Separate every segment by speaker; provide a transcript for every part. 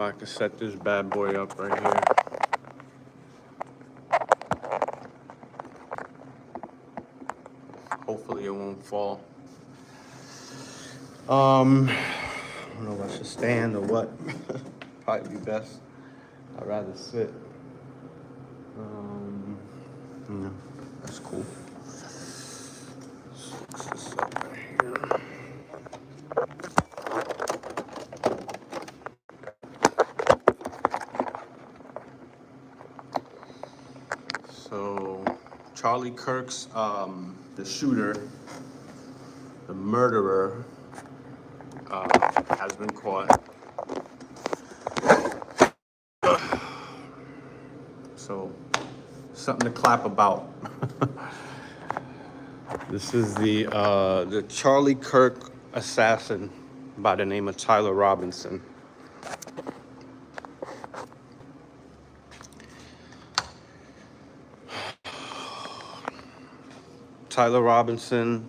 Speaker 1: I can set this bad boy up right here. Hopefully it won't fall. I don't know if I should stand or what. Probably be best. I'd rather sit. Yeah, that's cool. Let's fix this up right here. So, Charlie Kirk's, the shooter, the murderer, has been caught. So, something to clap about. This is the Charlie Kirk assassin by the name of Tyler Robinson. Tyler Robinson,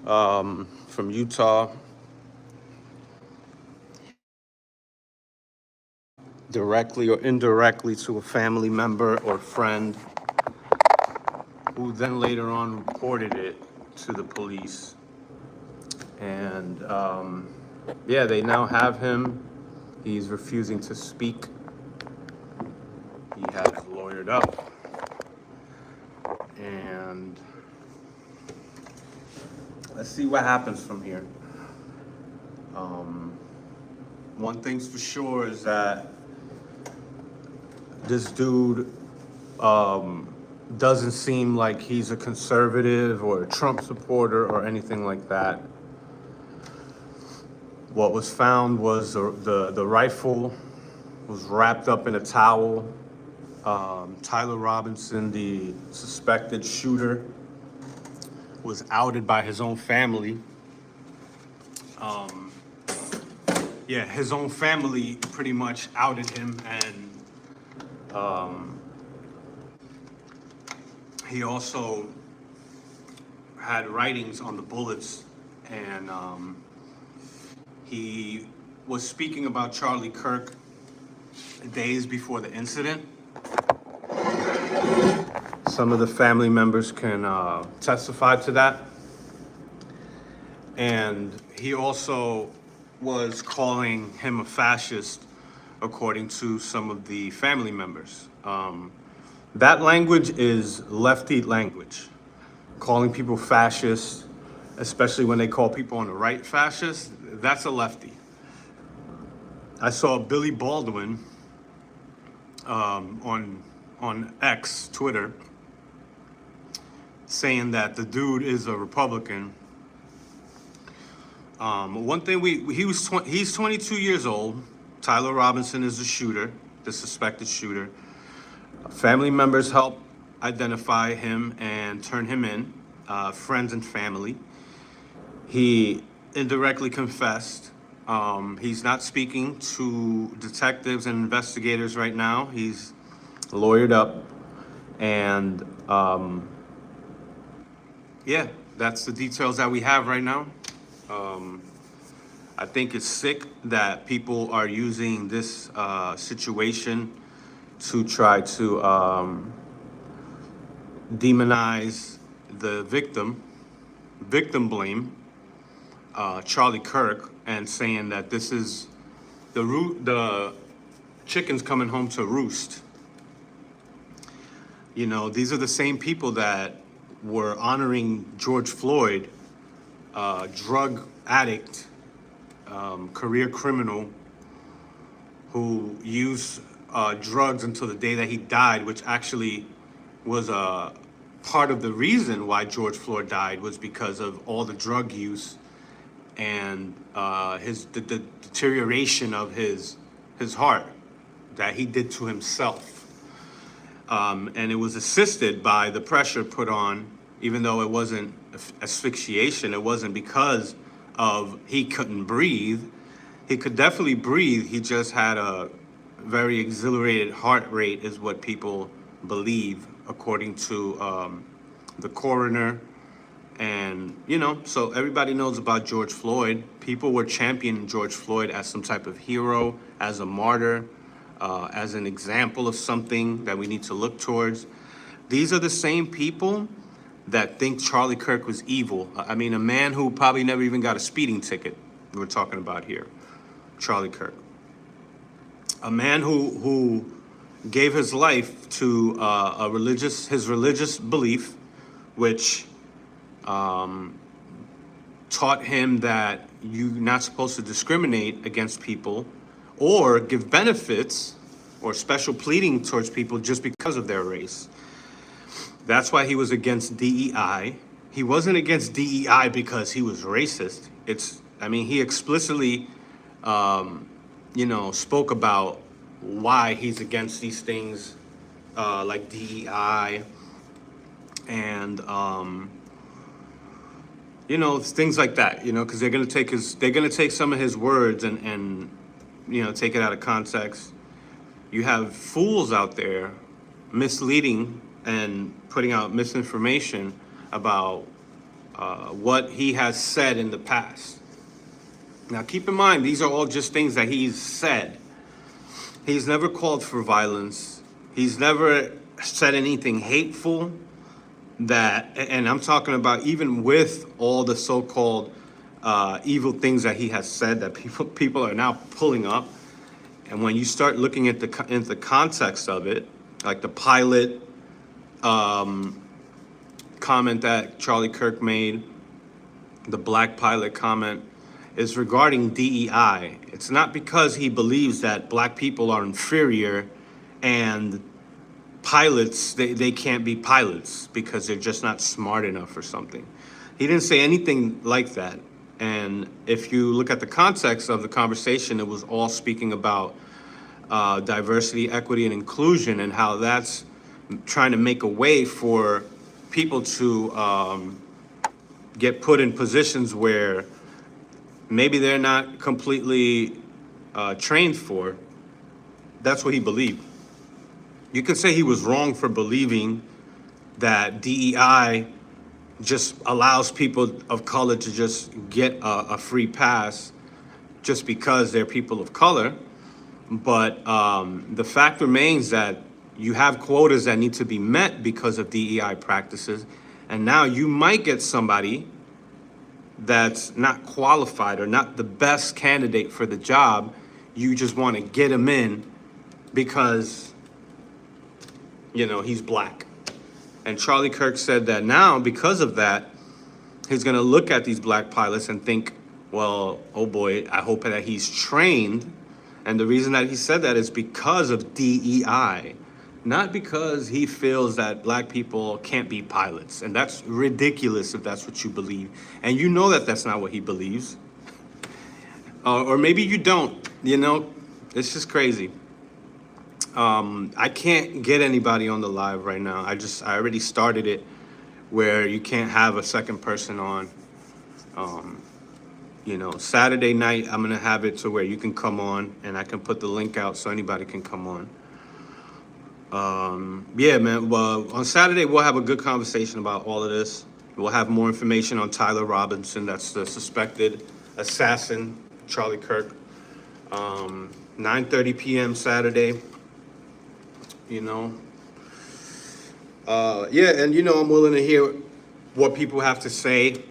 Speaker 1: from Utah, directly or indirectly to a family member or friend, who then later on reported it to the police. And yeah, they now have him. He's refusing to speak. He has lawyered up. And let's see what happens from here. One thing's for sure is that this dude doesn't seem like he's a conservative or a Trump supporter or anything like that. What was found was the rifle was wrapped up in a towel. Tyler Robinson, the suspected shooter, was outed by his own family. Yeah, his own family pretty much outed him, and he also had writings on the bullets, and he was speaking about Charlie Kirk days before the incident. Some of the family members can testify to that. And he also was calling him a fascist, according to some of the family members. That language is lefty language. Calling people fascists, especially when they call people on the right fascists, that's a lefty. I saw Billy Baldwin on X, Twitter, saying that the dude is a Republican. One thing he's 22 years old. Tyler Robinson is the shooter, the suspected shooter. Family members helped identify him and turn him in, friends and family. He indirectly confessed. He's not speaking to detectives and investigators right now. He's lawyered up, and yeah, that's the details that we have right now. I think it's sick that people are using this situation to try to demonize the victim blame Charlie Kirk, and saying that this is the chicken's coming home to roost. You know, these are the same people that were honoring George Floyd, drug addict, career criminal, who used drugs until the day that he died, which actually was a part of the reason why George Floyd died, was because of all the drug use and the deterioration of his heart that he did to himself. And it was assisted by the pressure put on, even though it wasn't asphyxiation. It wasn't because of he couldn't breathe. He could definitely breathe. He just had a very exhilarated heart rate, is what people believe, according to the coroner And, you know, so everybody knows about George Floyd. People were championing George Floyd as some type of hero, as a martyr, as an example of something that we need to look towards. These are the same people that think Charlie Kirk was evil. I mean, a man who probably never even got a speeding ticket we're talking about here, Charlie Kirk. A man who gave his life to his religious belief, which taught him that you're not supposed to discriminate against people or give benefits or special pleading towards people just because of their race. That's why he was against DEI. He wasn't against DEI because he was racist. He explicitly, spoke about why he's against these things like DEI and things like that, because they're gonna take some of his words and take it out of context. You have fools out there misleading and putting out misinformation about what he has said in the past. Now, keep in mind, these are all just things that he's said. He's never called for violence. He's never said anything hateful. And I'm talking about even with all the so-called evil things that he has said that people are now pulling up. And when you start looking at the context of it, like the pilot comment that Charlie Kirk made, the black pilot comment, is regarding DEI. It's not because he believes that black people are inferior and pilots, they can't be pilots because they're just not smart enough or something. He didn't say anything like that. And if you look at the context of the conversation, it was all speaking about diversity, equity, and inclusion, and how that's trying to make a way for people to get put in positions where maybe they're not completely trained for. That's what he believed. You could say he was wrong for believing that DEI just allows people of color to just get a free pass just because they're people of color. But the fact remains that you have quotas that need to be met because of DEI practices. And now you might get somebody that's not qualified or not the best candidate for the job. You just want to get him in because, he's black. And Charlie Kirk said that now, because of that, he's going to look at these black pilots and think, well, oh boy, I hope that he's trained. And the reason that he said that is because of DEI, not because he feels that black people can't be pilots. And that's ridiculous if that's what you believe. And you know that that's not what he believes. Or maybe you don't, it's just crazy. I can't get anybody on the live right now. I already started it where you can't have a second person on. Saturday night, I'm gonna have it to where you can come on and I can put the link out so anybody can come on. Yeah, man, well, on Saturday, we'll have a good conversation about all of this. We'll have more information on Tyler Robinson. That's the suspected assassin, Charlie Kirk. 9:30 p.m. Saturday. Yeah, and I'm willing to hear what people have to say.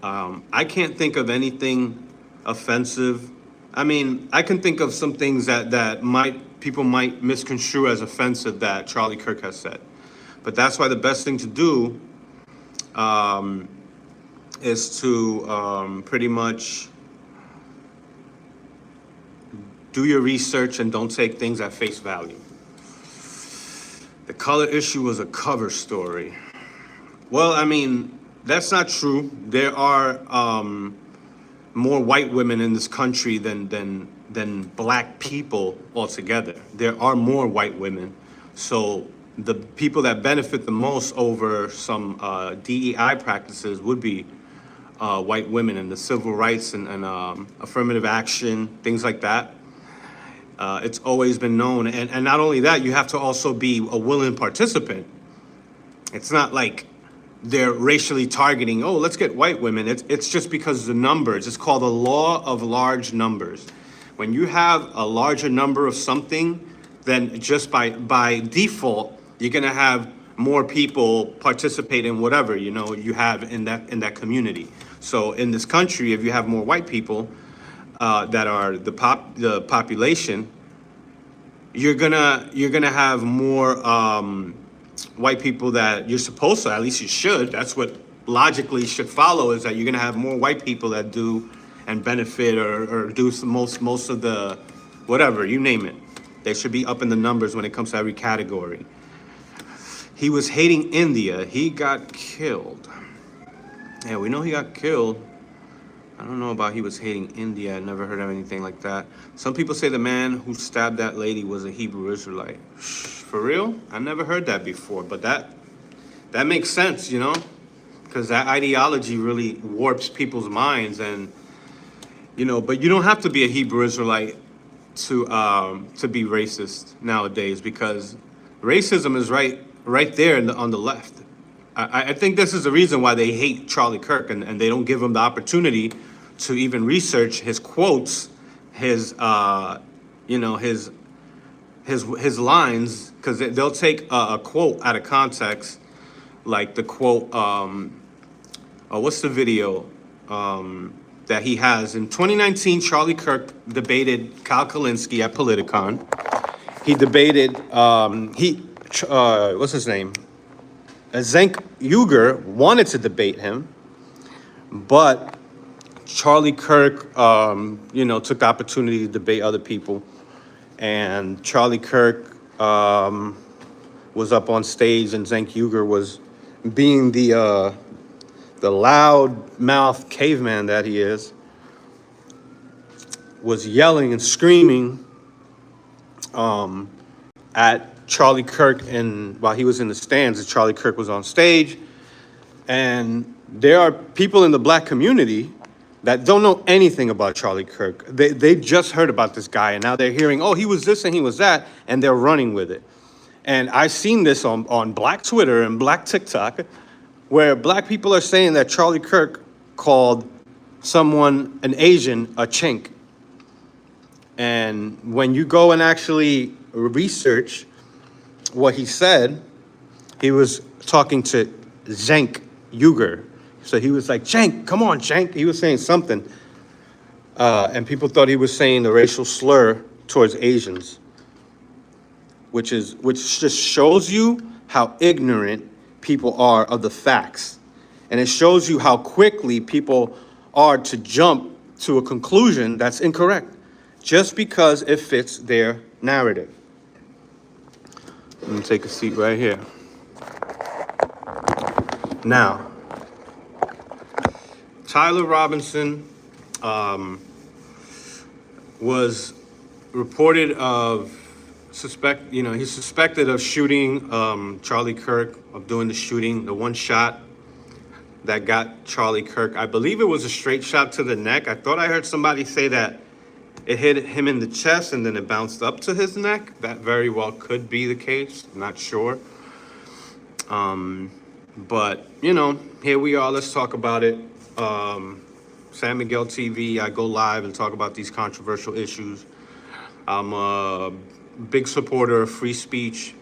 Speaker 1: I can't think of anything offensive. I mean, I can think of some things that people might misconstrue as offensive that Charlie Kirk has said. But that's why the best thing to do is to pretty much do your research and don't take things at face value. The color issue was a cover story. Well, I mean, that's not true. There are more white women in this country than black people altogether. There are more white women. So the people that benefit the most over some DEI practices would be white women, and the civil rights and affirmative action, things like that. It's always been known. And not only that, you have to also be a willing participant. It's not like they're racially targeting, oh, let's get white women. It's just because of the numbers. It's called the law of large numbers. When you have a larger number of something, then just by default, you're gonna have more people participate in whatever, you know, you have in that community. So in this country, if you have more white people that are the population, you're gonna have more white people that you're supposed to, at least you should. That's what logically should follow, is that you're gonna have more white people that do and benefit or do most of the whatever, you name it. They should be up in the numbers when it comes to every category. He was hating India. He got killed. Yeah, we know he got killed. I don't know about he was hating India. I never heard of anything like that. Some people say the man who stabbed that lady was a Hebrew Israelite. For real? I never heard that before, but that makes sense, you know? Because that ideology really warps people's minds, and, you know, but you don't have to be a Hebrew Israelite to be racist nowadays, because racism is right there on the left. I think this is the reason why they hate Charlie Kirk, and they don't give him the opportunity to even research his quotes, his his lines, because they'll take a quote out of context, like the quote, what's the video that he has in 2019? Charlie Kirk debated Kyle Kalinske at Politicon. He debated what's his name? Cenk Uygur wanted to debate him, but Charlie Kirk, took the opportunity to debate other people, and Charlie Kirk was up on stage, and Cenk Uygur was, being the loud-mouthed caveman that he is, was yelling and screaming at Charlie Kirk, and while he was in the stands, and Charlie Kirk was on stage. And there are people in the black community that don't know anything about Charlie Kirk. They just heard about this guy, and now they're hearing, oh, he was this and he was that, and they're running with it. And I've seen this on black Twitter and black TikTok, where black people are saying that Charlie Kirk called someone, an Asian, a chink. And when you go and actually research what he said, he was talking to Cenk Uygur. So he was like, Cenk, come on, Cenk. He was saying something. And people thought he was saying the racial slur towards Asians, which just shows you how ignorant people are of the facts. And it shows you how quickly people are to jump to a conclusion that's incorrect, just because it fits their narrative. Let me take a seat right here. Now, Tyler Robinson was reported of he's suspected of shooting Charlie Kirk, of doing the shooting, the one shot that got Charlie Kirk. I believe it was a straight shot to the neck. I thought I heard somebody say that it hit him in the chest and then it bounced up to his neck. That very well could be the case. Not sure. But, here we are. Let's talk about it. San Miguel TV, I go live and talk about these controversial issues. I'm a big supporter of free speech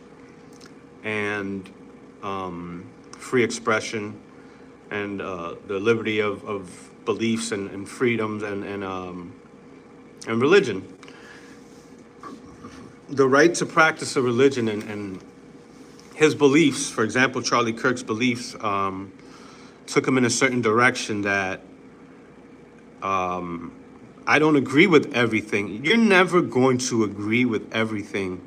Speaker 1: and free expression and the liberty of beliefs and freedoms and religion. The right to practice a religion and his beliefs, for example, Charlie Kirk's beliefs, took him in a certain direction that I don't agree with everything. You're never going to agree with everything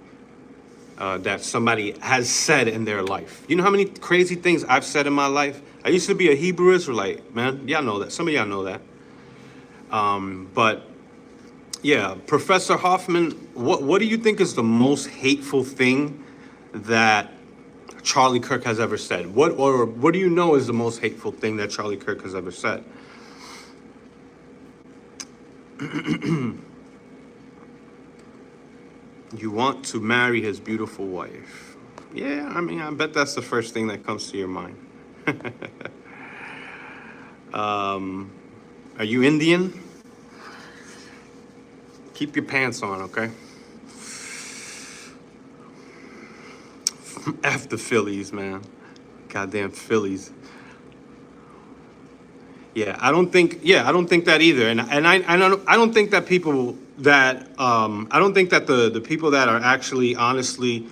Speaker 1: that somebody has said in their life. You know how many crazy things I've said in my life? I used to be a Hebrew Israelite, man. Y'all know that. Some of y'all know that. But yeah, Professor Hoffman, what do you think is the most hateful thing that Charlie Kirk has ever said? What do you know is the most hateful thing that Charlie Kirk has ever said? You want to marry his beautiful wife. Yeah, I mean, I bet that's the first thing that comes to your mind. Are you Indian? Keep your pants on, okay? F the Phillies, man. Goddamn Phillies. Yeah, I don't think. Yeah, I don't think that either. And I don't think that people that I don't think that the people that are actually honestly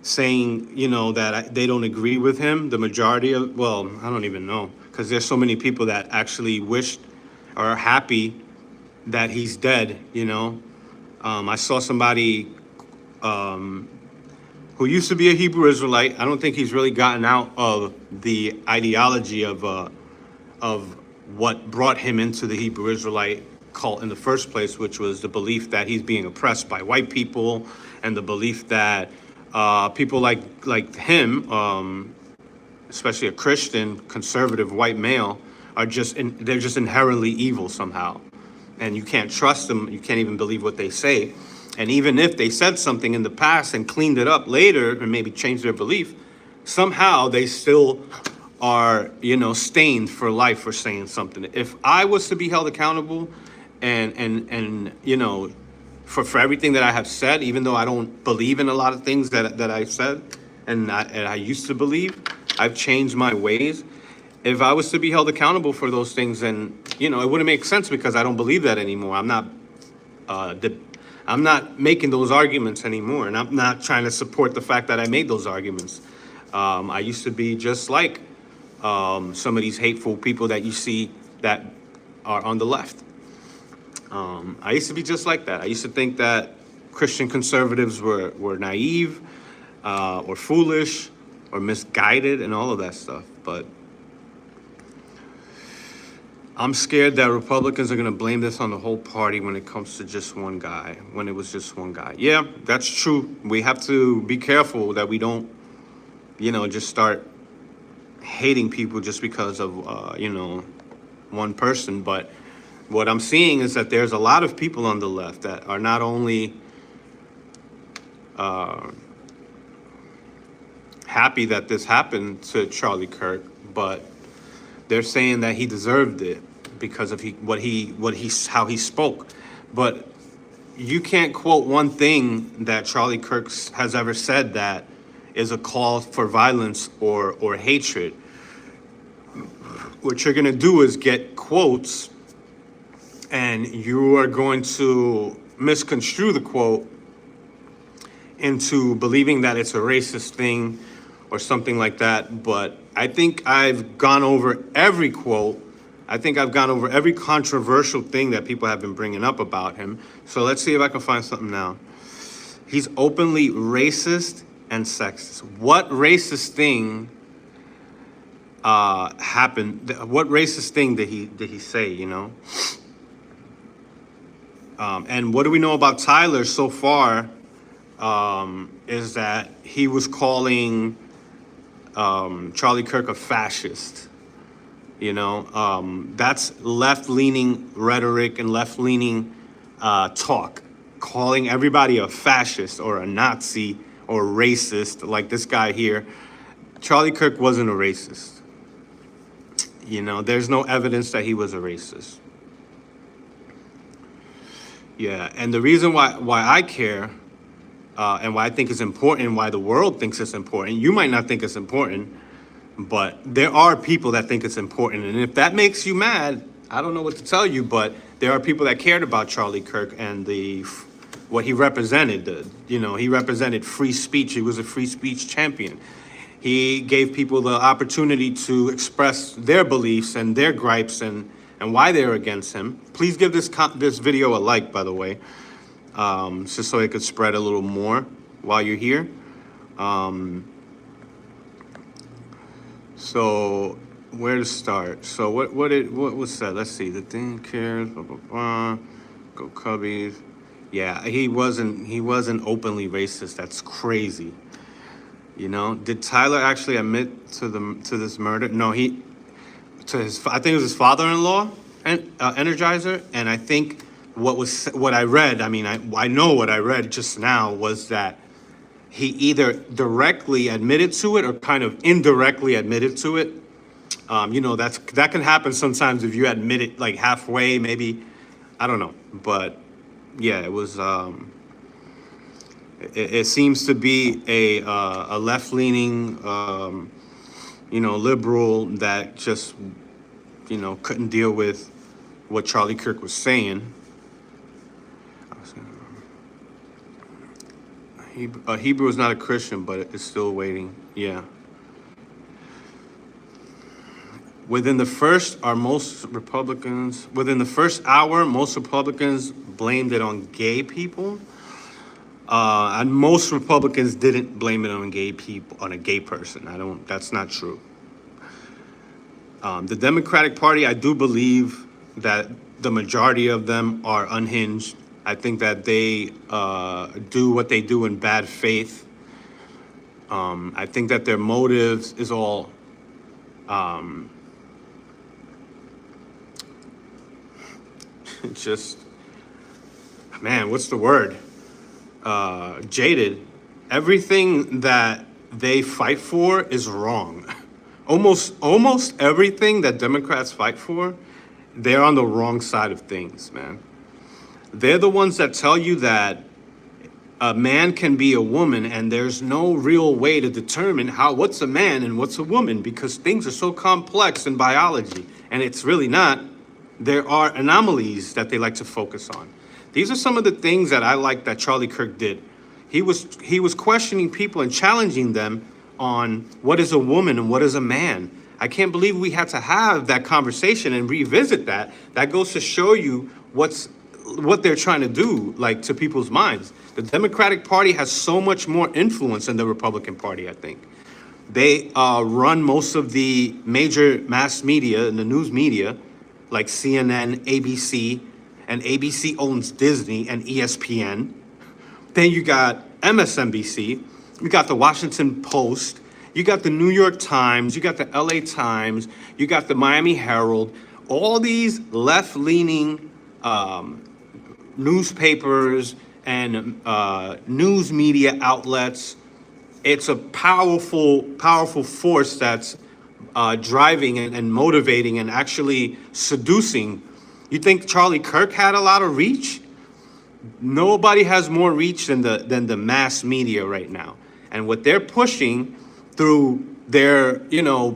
Speaker 1: saying, you know, that they don't agree with him, the majority of, well, I don't even know, because there's so many people that actually wished or are happy that he's dead. You know, I saw somebody who used to be a Hebrew Israelite. I don't think he's really gotten out of the ideology of what brought him into the Hebrew Israelite cult in the first place, which was the belief that he's being oppressed by white people, and the belief that people like him, especially a Christian conservative white male, are they're just inherently evil somehow, and you can't trust them. You can't even believe what they say, and even if they said something in the past and cleaned it up later and maybe changed their belief, somehow they still are, you know, stained for life for saying something. If I was to be held accountable and you know, for everything that I have said, even though I don't believe in a lot of things that I've said and I used to believe, I've changed my ways. If I was to be held accountable for those things, then, you know, it wouldn't make sense because I don't believe that anymore. I'm not making those arguments anymore, and I'm not trying to support the fact that I made those arguments. I used to be just like some of these hateful people that you see that are on the left. I used to be just like that. I used to think that Christian conservatives were naive or foolish or misguided and all of that stuff. But I'm scared that Republicans are going to blame this on the whole party when it comes to just one guy, when it was just one guy. Yeah, that's true. We have to be careful that we don't, you know, just start hating people just because of, you know, one person. But what I'm seeing is that there's a lot of people on the left that are not only happy that this happened to Charlie Kirk, but they're saying that he deserved it because of how he spoke. But you can't quote one thing that Charlie Kirk has ever said that is a call for violence or hatred. What you're going to do is get quotes, and you are going to misconstrue the quote into believing that it's a racist thing or something like that. But I think I've gone over every quote. I think I've gone over every controversial thing that people have been bringing up about him. So let's see if I can find something now. He's openly racist and sexist. What racist thing happened? What racist thing did he say, you know? And what do we know about Tyler so far is that he was calling Charlie Kirk a fascist. You know, that's left-leaning rhetoric and left-leaning talk, calling everybody a fascist or a Nazi or racist, like this guy here. Charlie Kirk wasn't a racist. You know, there's no evidence that he was a racist. Yeah, and the reason why I care and why I think it's important, why the world thinks it's important, you might not think it's important, but there are people that think it's important. And if that makes you mad, I don't know what to tell you, but there are people that cared about Charlie Kirk and what he represented. You know, he represented free speech. He was a free speech champion. He gave people the opportunity to express their beliefs and their gripes and why they're against him. Please give this video a like, by the way, just so it could spread a little more while you're here. So where to start? So what was that? Let's see. The thing cares. Blah, blah, blah. Go Cubbies. Yeah, he wasn't openly racist. That's crazy. You know, did Tyler actually admit to this murder? No, I think it was his father-in-law, Energizer, and I think what I read. I mean, I know what I read just now was that he either directly admitted to it or kind of indirectly admitted to it. That can happen sometimes if you admit it like halfway, maybe. I don't know, but yeah, it was. It seems to be a left leaning, liberal that just couldn't deal with what Charlie Kirk was saying. Hebrew is not a Christian, but it's still waiting. Yeah. Within the first hour, most Republicans blamed it on gay people. And most Republicans didn't blame it on gay people, on a gay person. That's not true. The Democratic Party, I do believe that the majority of them are unhinged. I think that they do what they do in bad faith. I think that their motives is all just, man, what's the word? Jaded. Everything that they fight for is wrong. Almost everything that Democrats fight for, they're on the wrong side of things, man. They're the ones that tell you that a man can be a woman and there's no real way to determine what's a man and what's a woman because things are so complex in biology, and it's really not. There are anomalies that they like to focus on. These are some of the things that I like that Charlie Kirk did. He was questioning people and challenging them on what is a woman and what is a man. I can't believe we had to have that conversation and revisit that. That goes to show you what they're trying to do, like, to people's minds. The Democratic Party has so much more influence than the Republican Party, I think. They run most of the major mass media and the news media, like CNN, ABC, and ABC owns Disney and ESPN. Then you got MSNBC, you got the Washington Post, you got the New York Times, you got the LA Times, you got the Miami Herald, all these left-leaning newspapers and news media outlets. It's a powerful force that's driving and motivating and actually seducing. You think Charlie Kirk had a lot of reach? Nobody has more reach than the mass media right now. And what they're pushing through their,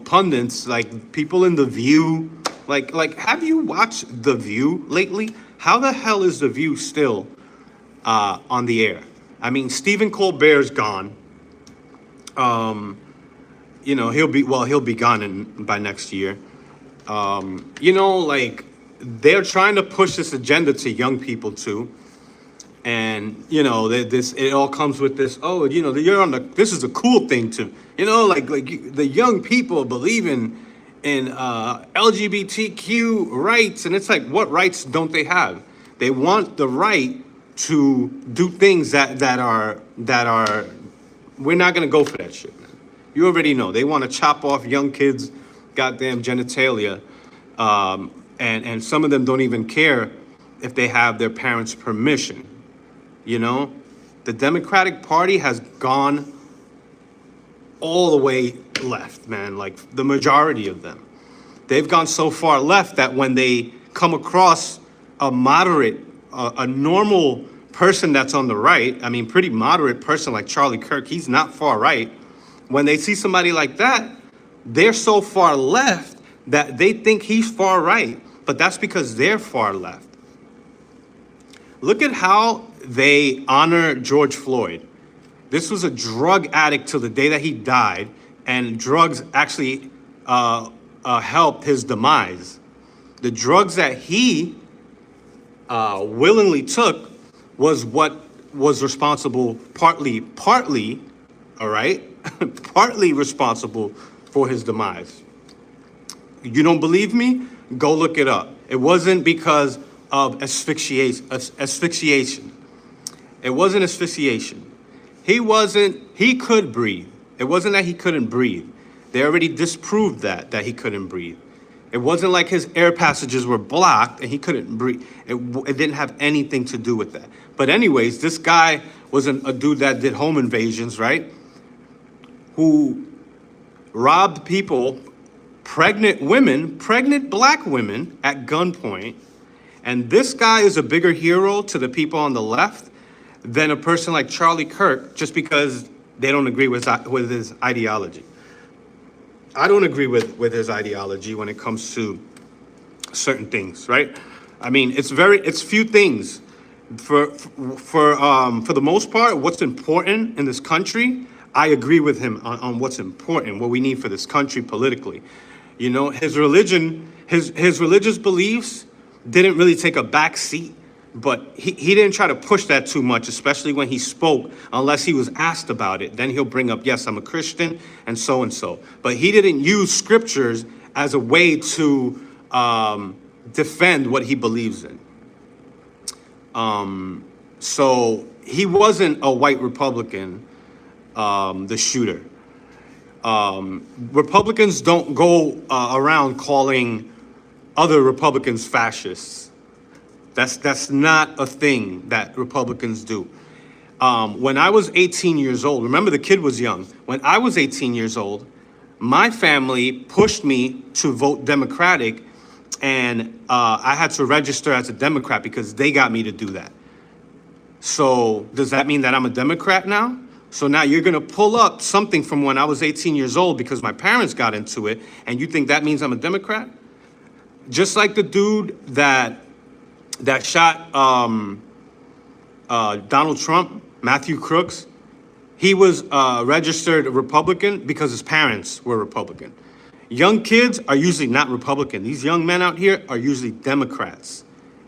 Speaker 1: pundits, like people in The View, like have you watched The View lately? How the hell is The View still on the air? I mean, Stephen Colbert's gone. He'll be gone by next year. They're trying to push this agenda to young people too. And, it all comes with this, this is a cool thing to, the young people believe in LGBTQ rights. And it's like, what rights don't they have? They want the right to do things that are, we're not going to go for that shit, man. You already know. They want to chop off young kids' goddamn genitalia. And some of them don't even care if they have their parents' permission. The Democratic Party has gone all the way left, man, like the majority of them. They've gone so far left that when they come across a moderate, a normal person that's on the right, I mean, pretty moderate person like Charlie Kirk, he's not far right. When they see somebody like that, they're so far left that they think he's far right, but that's because they're far left. Look at how they honor George Floyd. This was a drug addict till the day that he died, and drugs actually helped his demise. The drugs that he willingly took was what was responsible, partly, all right, partly responsible for his demise. You don't believe me? Go look it up. It wasn't because of asphyxiation. It wasn't asphyxiation. He could breathe. It wasn't that he couldn't breathe. They already disproved that he couldn't breathe. It wasn't like his air passages were blocked and he couldn't breathe. It didn't have anything to do with that. But anyways, this guy was a dude that did home invasions, right? Who robbed people pregnant women, pregnant black women at gunpoint. And this guy is a bigger hero to the people on the left than a person like Charlie Kirk, just because they don't agree with his ideology. I don't agree with his ideology when it comes to certain things, right? I mean, it's few things. For the most part, what's important in this country, I agree with him on what's important, what we need for this country politically. You know, his religion, his religious beliefs didn't really take a back seat, but he didn't try to push that too much, especially when he spoke, unless he was asked about it. Then he'll bring up, yes, I'm a Christian, and so and so. But he didn't use scriptures as a way to defend what he believes in. So he wasn't a white Republican, the shooter. Republicans don't go around calling other Republicans fascists. That's not a thing that Republicans do. When I was 18 years old, remember the kid was young. When I was 18 years old, my family pushed me to vote Democratic, and I had to register as a Democrat because they got me to do that. So does that mean that I'm a Democrat now? So now you're going to pull up something from when I was 18 years old because my parents got into it, and you think that means I'm a Democrat? Just like the dude that shot Donald Trump, Matthew Crooks, he was registered Republican because his parents were Republican. Young kids are usually not Republican. These young men out here are usually Democrats.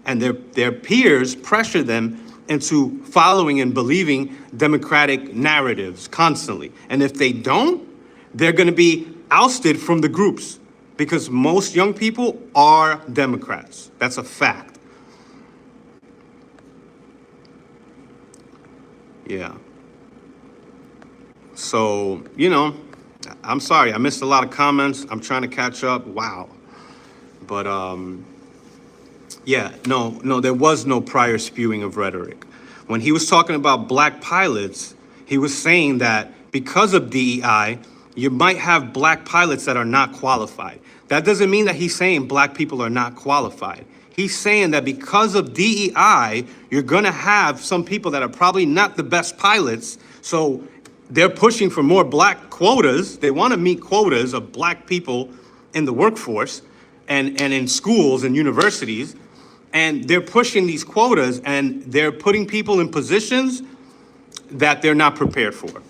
Speaker 1: And their peers pressure them into following and believing Democratic narratives constantly. And if they don't, they're going to be ousted from the groups because most young people are Democrats. That's a fact. Yeah. So, you know, I'm sorry, I missed a lot of comments. I'm trying to catch up. Wow. But, yeah, no, there was no prior spewing of rhetoric. When he was talking about black pilots, he was saying that because of DEI, you might have black pilots that are not qualified. That doesn't mean that he's saying black people are not qualified. He's saying that because of DEI, you're going to have some people that are probably not the best pilots. So they're pushing for more black quotas. They want to meet quotas of black people in the workforce and in schools and universities. And they're pushing these quotas and they're putting people in positions that they're not prepared for.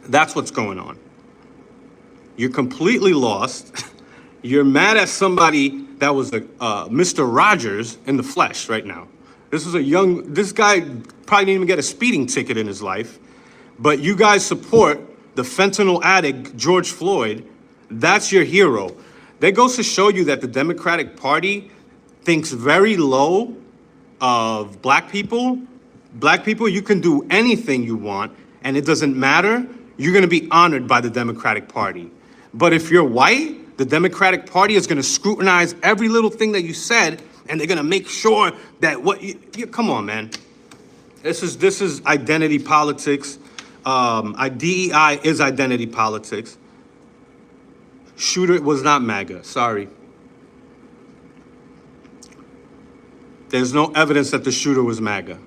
Speaker 1: That's what's going on. You're completely lost. You're mad at somebody that was a Mr. Rogers in the flesh right now. This guy probably didn't even get a speeding ticket in his life, but you guys support the fentanyl addict, George Floyd. That's your hero. That goes to show you that the Democratic Party thinks very low of black people. Black people, you can do anything you want, and it doesn't matter. You're going to be honored by the Democratic Party. But if you're white, the Democratic Party is going to scrutinize every little thing that you said, and they're going to make sure that come on, man. This is identity politics. DEI is identity politics. Shooter was not MAGA. Sorry. There's no evidence that the shooter was MAGA.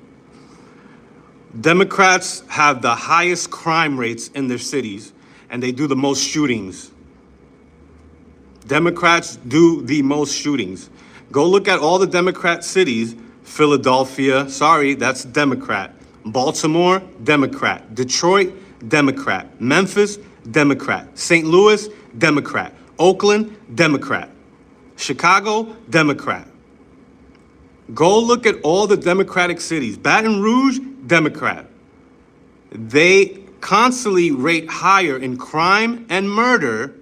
Speaker 1: Democrats have the highest crime rates in their cities, and they do the most shootings. Democrats do the most shootings. Go look at all the Democrat cities. Philadelphia, sorry, that's Democrat. Baltimore, Democrat. Detroit, Democrat. Memphis, Democrat. St. Louis, Democrat. Oakland, Democrat. Chicago, Democrat. Go look at all the Democratic cities. Baton Rouge, Democrat. They constantly rate higher in crime and murder.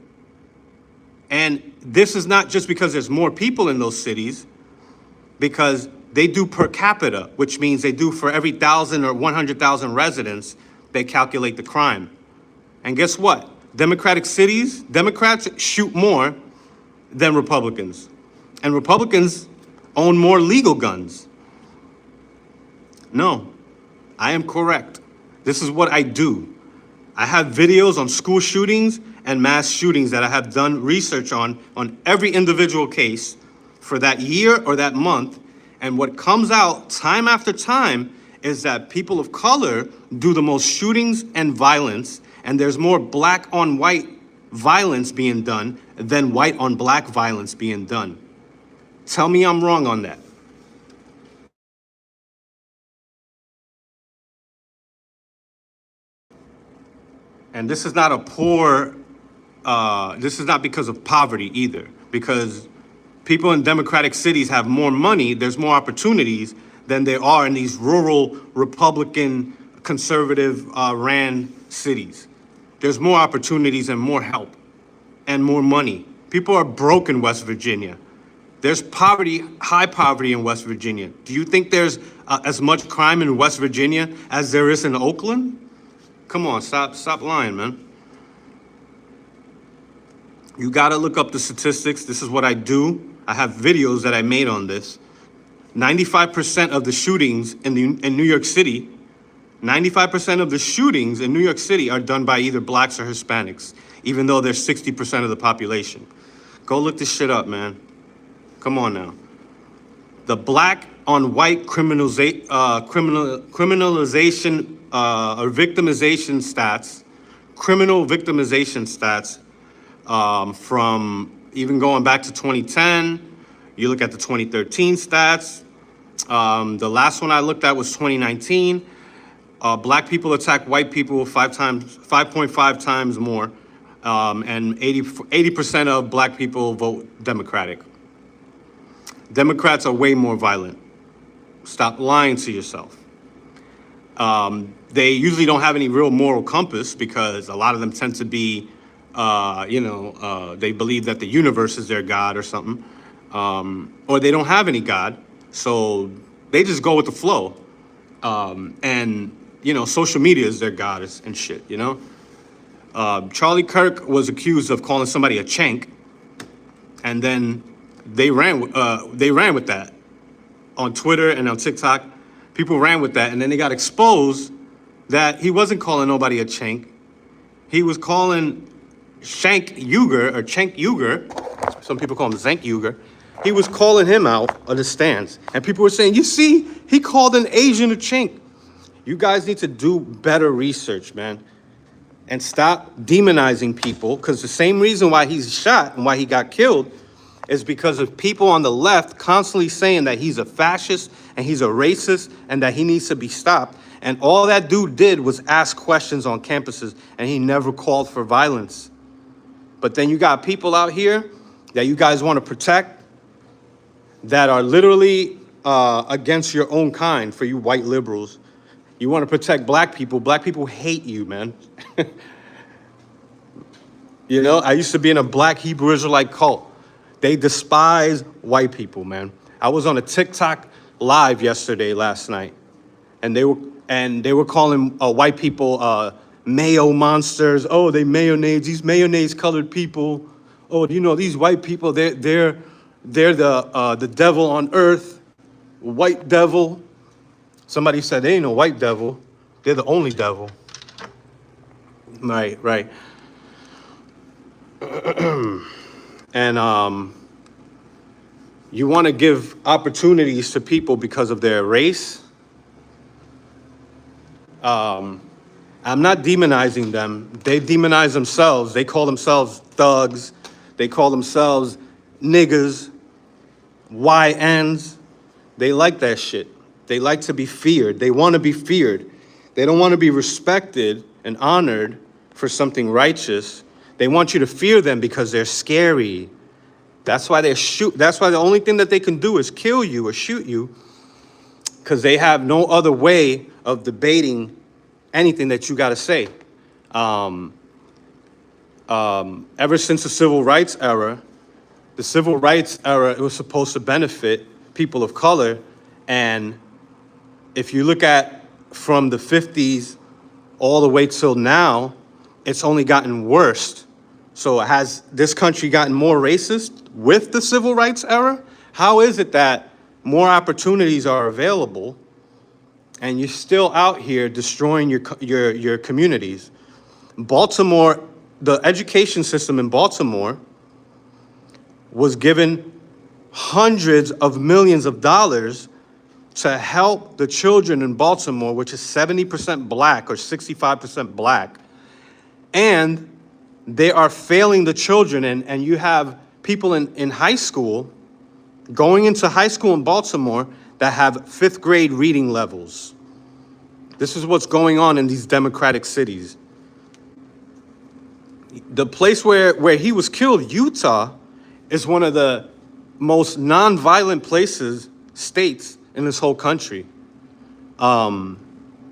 Speaker 1: And this is not just because there's more people in those cities, because they do per capita, which means they do for every 1,000 or 100,000 residents, they calculate the crime. And guess what? Democratic cities, Democrats shoot more than Republicans. And Republicans own more legal guns. No, I am correct. This is what I do. I have videos on school shootings and mass shootings that I have done research on every individual case for that year or that month. And what comes out time after time is that people of color do the most shootings and violence, and there's more black on white violence being done than white on black violence being done. Tell me I'm wrong on that. And this is not a poor, this is not because of poverty either, because people in democratic cities have more money, there's more opportunities than there are in these rural Republican conservative ran cities. There's more opportunities and more help and more money. People are broke in West Virginia. There's poverty, high poverty in West Virginia. Do you think there's as much crime in West Virginia as there is in Oakland? Come on, stop lying, man. You gotta look up the statistics. This is what I do. I have videos that I made on this. 95% of the shootings in New York City, 95% of the shootings in New York City are done by either blacks or Hispanics, even though they're 60% of the population. Go look this shit up, man. Come on now. The black on white criminalization or victimization stats, criminal victimization stats from even going back to 2010. You look at the 2013 stats. The last one I looked at was 2019. Black people attack white people 5.5 times more, and 80% of black people vote Democratic. Democrats are way more violent. Stop lying to yourself. They usually don't have any real moral compass because a lot of them tend to be, they believe that the universe is their God or something, or they don't have any God, so they just go with the flow. And social media is their God and shit. Charlie Kirk was accused of calling somebody a chank, and then they ran with that on Twitter and on TikTok. People ran with that, and then they got exposed that he wasn't calling nobody a chank. He was calling Shank Uger, or Cenk Uygur, some people call him Cenk Uygur. He was calling him out on the stands, and people were saying, you see, he called an Asian a chink. You guys need to do better research, man, and stop demonizing people, because the same reason why he's shot and why he got killed is because of people on the left constantly saying that he's a fascist and he's a racist and that he needs to be stopped. And all that dude did was ask questions on campuses, and he never called for violence. But then you got people out here that you guys want to protect that are literally against your own kind, for you white liberals. You want to protect black people. Black people hate you, man. I used to be in a black Hebrew Israelite cult. They despise white people, man. I was on a TikTok live last night, and they were calling white people mayo monsters. Oh, they mayonnaise, these mayonnaise colored people. Oh, these white people, they're the devil on earth, white devil. Somebody said they ain't no white devil, they're the only devil. Right. And you want to give opportunities to people because of their race. I'm not demonizing them. They demonize themselves. They call themselves thugs. They call themselves niggas, YNs. They like that shit. They like to be feared. They want to be feared. They don't want to be respected and honored for something righteous. They want you to fear them because they're scary. That's why that's why the only thing that they can do is kill you or shoot you, because they have no other way of debating anything that you got to say. Ever since the civil rights era, it was supposed to benefit people of color. And if you look at from the 50s all the way till now, it's only gotten worse. So has this country gotten more racist with the civil rights era? How is it that more opportunities are available and you're still out here destroying your communities? Baltimore the education system in Baltimore was given hundreds of millions of dollars to help the children in Baltimore, which is 70% black or 65% black, and they are failing the children. And you have people in high school, going into high school in Baltimore, that have 5th grade reading levels. This is what's going on in these democratic cities. The place where he was killed, Utah, is one of the most non-violent states in this whole country. You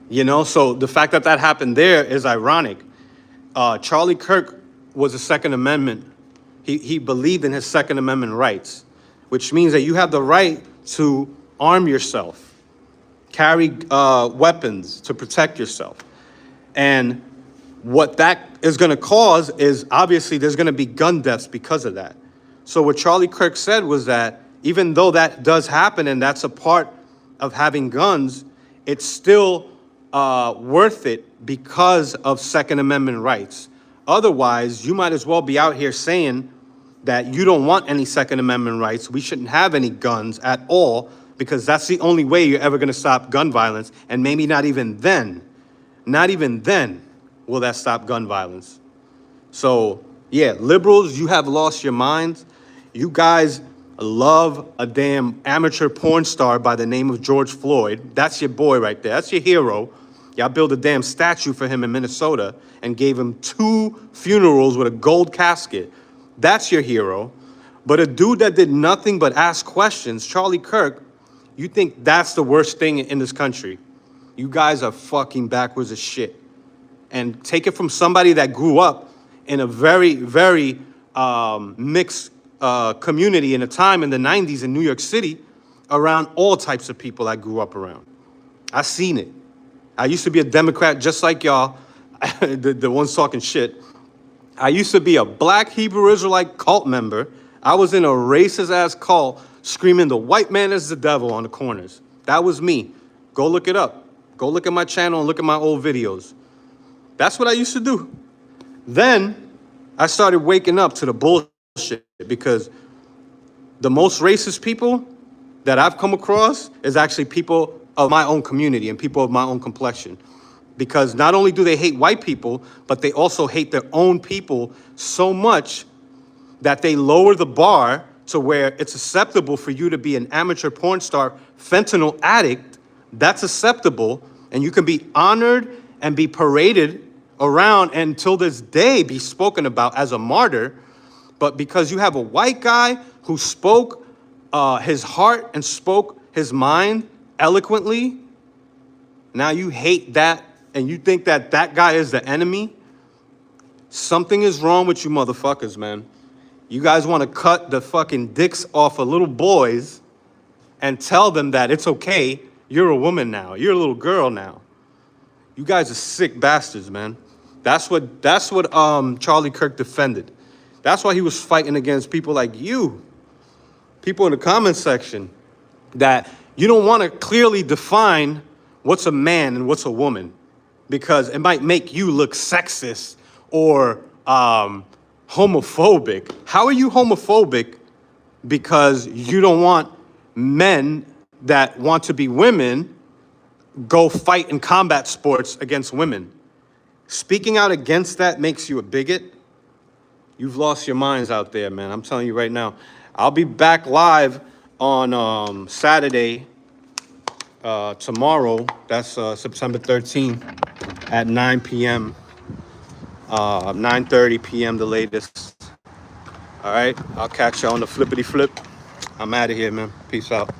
Speaker 1: know, so the fact that that happened there is ironic. Charlie Kirk was a Second Amendment. He believed in his Second Amendment rights, which means that you have the right to arm yourself, carry weapons to protect yourself. And what that is going to cause is, obviously, there's going to be gun deaths because of that. So what Charlie Kirk said was that even though that does happen and that's a part of having guns, it's still worth it because of Second Amendment rights. Otherwise, you might as well be out here saying that you don't want any Second Amendment rights. We shouldn't have any guns at all, because that's the only way you're ever going to stop gun violence. And maybe not even then will that stop gun violence. So, yeah, liberals, you have lost your minds. You guys love a damn amateur porn star by the name of George Floyd. That's your boy right there. That's your hero. Y'all built a damn statue for him in Minnesota and gave him 2 funerals with a gold casket. That's your hero. But a dude that did nothing but ask questions, Charlie Kirk, you think that's the worst thing in this country. You guys are fucking backwards as shit. And take it from somebody that grew up in a very, very mixed community in a time in the 90s in New York City, around all types of people I grew up around. I seen it. I used to be a Democrat just like y'all, the ones talking shit. I used to be a black Hebrew Israelite cult member. I was in a racist ass cult screaming the white man is the devil on the corners. That was me. Go look it up. Go look at my channel and look at my old videos. That's what I used to do. Then I started waking up to the bullshit, because the most racist people that I've come across is actually people of my own community and people of my own complexion. Because not only do they hate white people, but they also hate their own people so much that they lower the bar to where it's acceptable for you to be an amateur porn star, fentanyl addict. That's acceptable, and you can be honored and be paraded around, and until this day be spoken about as a martyr. But because you have a white guy who spoke his heart and spoke his mind eloquently, now you hate that and you think that that guy is the enemy. Something is wrong with you motherfuckers, man. You guys want to cut the fucking dicks off of little boys and tell them that it's okay, you're a woman now, you're a little girl now. You guys are sick bastards, man. That's what Charlie Kirk defended. That's why he was fighting against people like you, people in the comment section, that you don't want to clearly define what's a man and what's a woman, because it might make you look sexist or homophobic. How are you homophobic because you don't want men that want to be women go fight in combat sports against women? Speaking out against that makes you a bigot. You've lost your minds out there, man. I'm telling you right now. I'll be back live on Saturday, tomorrow. That's September 13th at 9 p.m. 9:30 p.m. the latest. All right, I'll catch you on the flippity flip. I'm out of here, man. Peace out.